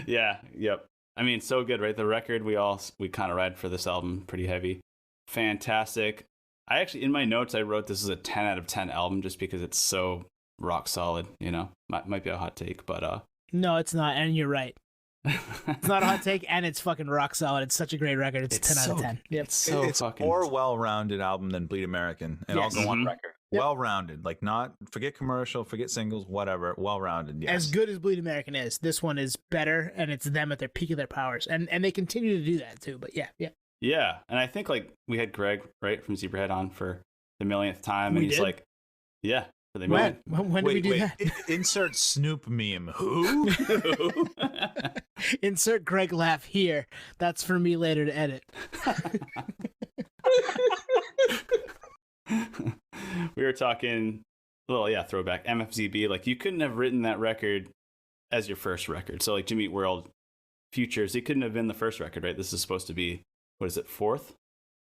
Yeah, yep. I mean, so good, right? The record we kind of read for this album pretty heavy. Fantastic. I actually in my notes I wrote this is a 10 out of 10 album just because it's so rock solid, you know. Might be a hot take, but No, it's not, and you're right. It's not a hot take, and it's fucking rock solid. It's such a great record. It's 10 out of 10. Yep. It's so It's fucking more well-rounded album than Bleed American, and Yes. I'll go on Mhm. record. Yep. Well-rounded, like not forget commercial, forget singles, whatever. Well-rounded, yes. As good as Bleed American is, this one is better, and it's them at their peak of their powers, and they continue to do that too. But yeah. Yeah, and I think like we had Greg right from Zebrahead on for the millionth time, and We he's did? like, "Yeah, for the When millionth." when did we do that? Insert Snoop meme. Who? Insert Greg laugh here. That's for me later to edit. We were talking, well, yeah, throwback MFZB. Like you couldn't have written that record as your first record. So like Jimmy Eat World, Futures, it couldn't have been the first record, right? This is supposed to be what is it, fourth?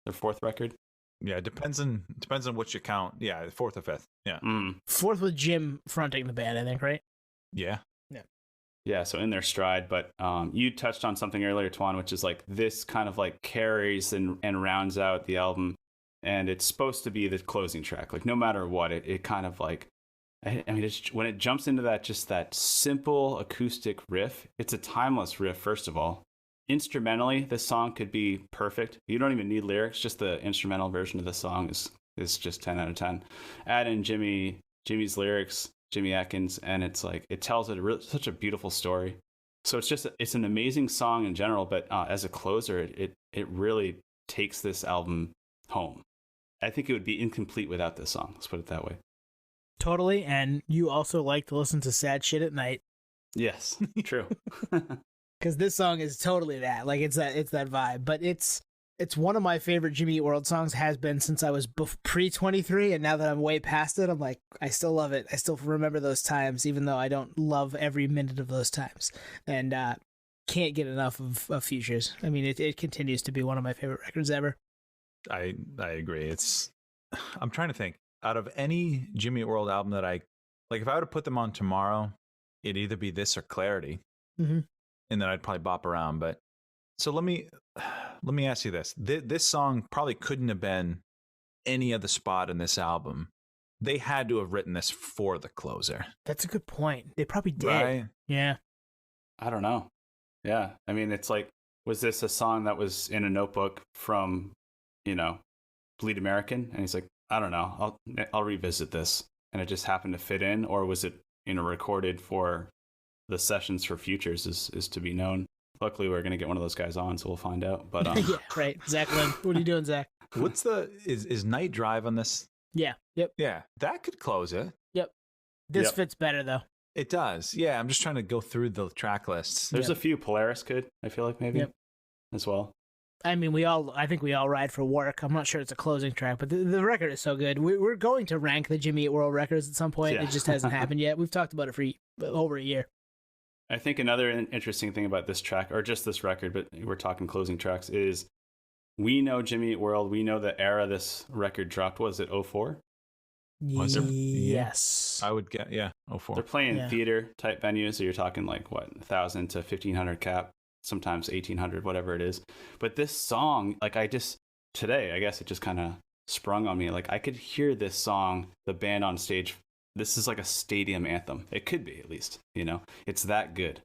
Their fourth record. Yeah, it depends on what you count. Yeah, fourth or fifth. Yeah. Fourth with Jim fronting the band, I think, right? Yeah. Yeah, so in their stride. But you touched on something earlier, Twan, which is like this kind of like carries and rounds out the album. And it's supposed to be the closing track. Like no matter what, it kind of like, I mean, it's, when it jumps into that, just that simple acoustic riff, it's a timeless riff, first of all. Instrumentally, this song could be perfect. You don't even need lyrics. Just the instrumental version of the song is just 10 out of 10. Add in Jimmy's lyrics, Jimmy Atkins, and it's like it tells such a beautiful story. So it's an amazing song in general, but as a closer, it really takes this album home. I think it would be incomplete without this song. Let's put it that way. Totally. And you also like to listen to sad shit at night. Yes, true. Because this song is totally that. Like it's that vibe. But it's one of my favorite Jimmy Eat World songs, has been since I was pre-23, and now that I'm way past it, I'm like, I still love it. I still remember those times, even though I don't love every minute of those times. And can't get enough of Futures. I mean, it continues to be one of my favorite records ever. I agree. I'm trying to think. Out of any Jimmy Eat World album that I like, if I were to put them on tomorrow, it'd either be this or Clarity. Mm-hmm. And then I'd probably bop around. But so let me ask you this. This song probably couldn't have been any other spot in this album. They had to have written this for the closer. That's a good point. They probably did. Right? Yeah. I don't know. Yeah. I mean, it's like, was this a song that was in a notebook from, Bleed American? And he's like, I don't know. I'll revisit this. And it just happened to fit in, or was it, recorded for the sessions for Futures is to be known. Luckily, we're going to get one of those guys on, so we'll find out. But yeah, right. Zach Lynn. What are you doing, Zach? What's is Night Drive on this? Yeah. Yep. Yeah, that could close it. Yep. This Yep. fits better though. It does. Yeah, I'm just trying to go through the track lists. there's Yep. a few Polaris could, I feel like maybe Yep. as well. I mean, I think we all ride for work. I'm not sure it's a closing track, but the record is so good. We're going to rank the Jimmy Eat World records at some point. Yeah. It just hasn't happened yet. We've talked about it for over a year. I think another interesting thing about this track, or just this record, but we're talking closing tracks, is we know Jimmy Eat World. We know the era this record dropped. Was it 04? Was there? Yes. I would get, yeah, 04. They're playing Yeah. theater type venues, so you're talking like what, 1,000 to 1,500 cap, sometimes 1,800, whatever it is. But this song, like today, I guess it just kind of sprung on me. Like I could hear this song, the band on stage. This is like a stadium anthem. It could be, at least, it's that good.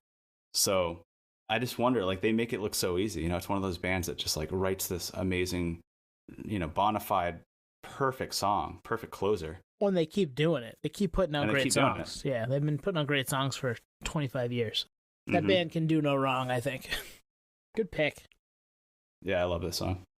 So I just wonder, like they make it look so easy. It's one of those bands that just like writes this amazing, bona fide, perfect song, perfect closer. When they keep doing it, they keep putting out And they great keep doing songs. Yeah, they've been putting out great songs for 25 years. That Mhm. band can do no wrong, I think. Good pick. Yeah, I love this song.